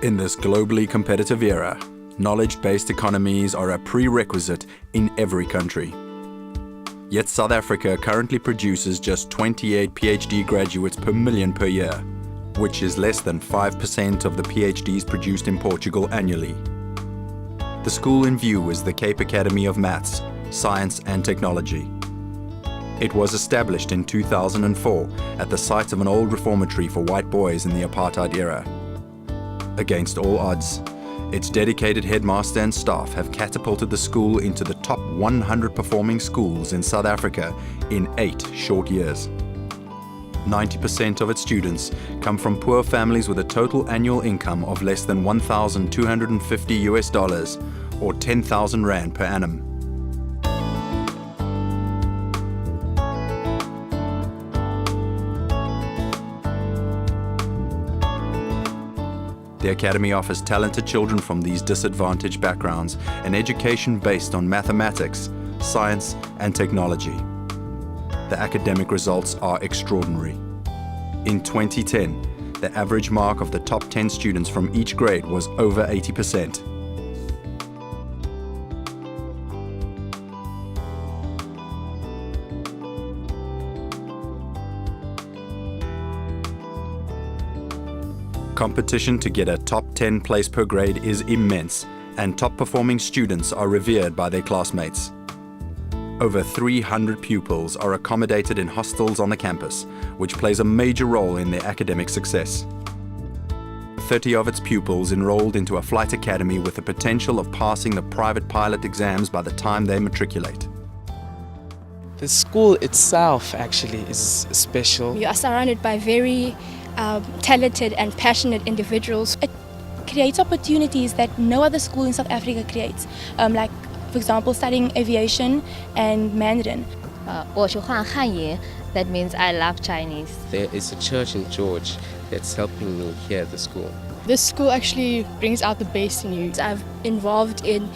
In this globally competitive era, knowledge-based economies are a prerequisite in every country. Yet South Africa currently produces just 28 PhD graduates per million per year, which is less than 5% of the PhDs produced in Portugal annually. The school in view is the Cape Academy of Maths, Science and Technology. It was established in 2004 at the site of an old reformatory for white boys in the apartheid era. Against all odds, its dedicated headmaster and staff have catapulted the school into the top 100 performing schools in South Africa in 8 short years. 90% of its students come from poor families with a total annual income of less than $1,250 or 10,000 rand per annum. The Academy offers talented children from these disadvantaged backgrounds an education based on mathematics, science and technology. The academic results are extraordinary. In 2010, the average mark of the top 10 students from each grade was over 80%. Competition to get a top 10 place per grade is immense, and top performing students are revered by their classmates. Over 300 pupils are accommodated in hostels on the campus, which plays a major role in their academic success. 30 of its pupils enrolled into a flight academy with the potential of passing the private pilot exams by the time they matriculate. The school itself actually is special. You are surrounded by very talented and passionate individuals. It creates opportunities that no other school in South Africa creates, like for example studying aviation and Mandarin. 我是换汉语, that means I love Chinese. There is a church in George that's helping me here at the school. This school actually brings out the best in you. I've involved in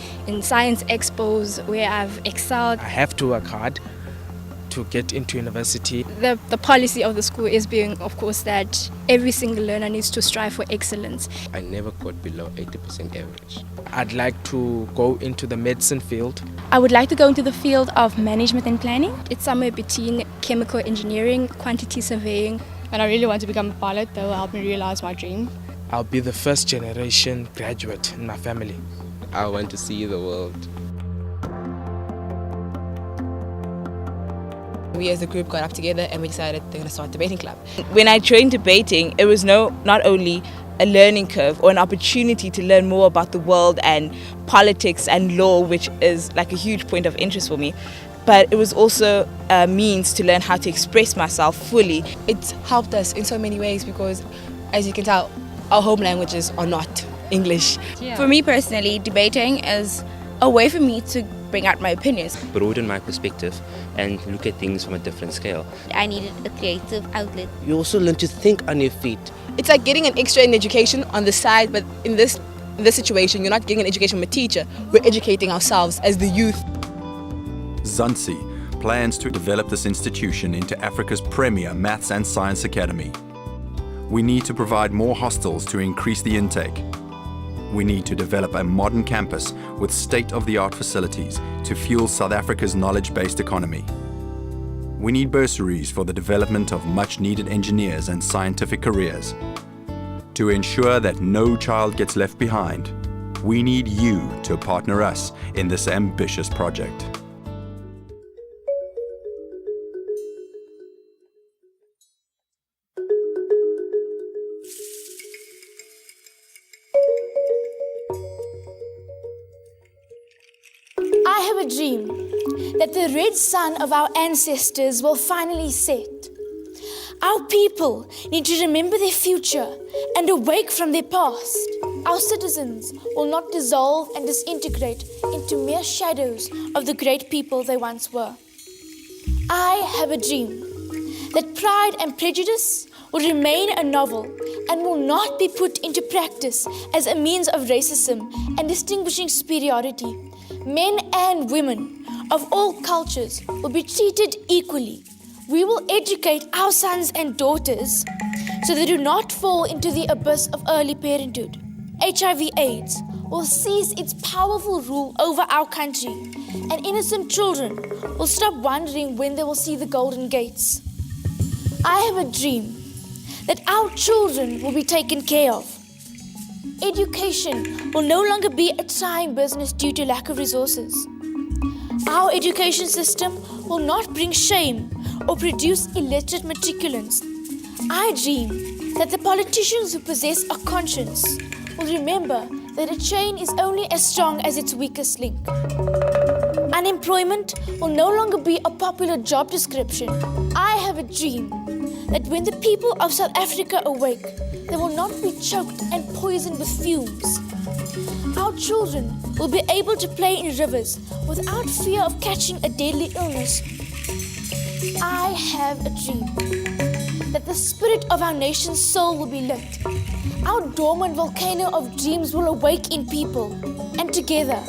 science expos where I've excelled. I have to work hard to get into university. The policy of the school is being, of course, that every single learner needs to strive for excellence. I never got below 80% average. I'd like to go into the medicine field. I would like to go into the field of management and planning. It's somewhere between chemical engineering, quantity surveying. And I really want to become a pilot that will help me realize my dream. I'll be the first generation graduate in my family. I want to see the world. We as a group got up together and we decided they're going to start a debating club. When I trained debating, it was not only a learning curve or an opportunity to learn more about the world and politics and law, which is like a huge point of interest for me, but it was also a means to learn how to express myself fully. It's helped us in so many ways because, as you can tell, our home languages are not English. Yeah. For me personally, debating is a way for me to bring out my opinions. Broaden my perspective and look at things from a different scale. I needed a creative outlet. You also learn to think on your feet. It's like getting an extra in education on the side, but in this situation, you're not getting an education from a teacher. We're educating ourselves as the youth. Zansi plans to develop this institution into Africa's premier maths and science academy. We need to provide more hostels to increase the intake. We need to develop a modern campus with state-of-the-art facilities to fuel South Africa's knowledge-based economy. We need bursaries for the development of much-needed engineers and scientific careers. To ensure that no child gets left behind, we need you to partner us in this ambitious project. I have a dream that the red sun of our ancestors will finally set. Our people need to remember their future and awake from their past. Our citizens will not dissolve and disintegrate into mere shadows of the great people they once were. I have a dream that Pride and Prejudice will remain a novel and will not be put into practice as a means of racism and distinguishing superiority. Men and women of all cultures will be treated equally. We will educate our sons and daughters so they do not fall into the abyss of early parenthood. HIV/AIDS will cease its powerful rule over our country, and innocent children will stop wondering when they will see the golden gates. I have a dream that our children will be taken care of. Education will no longer be a trying business due to lack of resources. Our education system will not bring shame or produce illiterate matriculants. I dream that the politicians who possess a conscience will remember that a chain is only as strong as its weakest link. Unemployment will no longer be a popular job description. I have a dream that when the people of South Africa awake, they will not be choked and poisoned with fumes. Our children will be able to play in rivers without fear of catching a deadly illness. I have a dream that the spirit of our nation's soul will be lit. Our dormant volcano of dreams will awake in people, and together,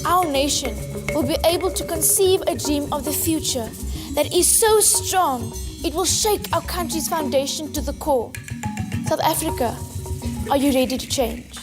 our nation will be able to conceive a dream of the future that is so strong it will shake our country's foundation to the core. South Africa, are you ready to change?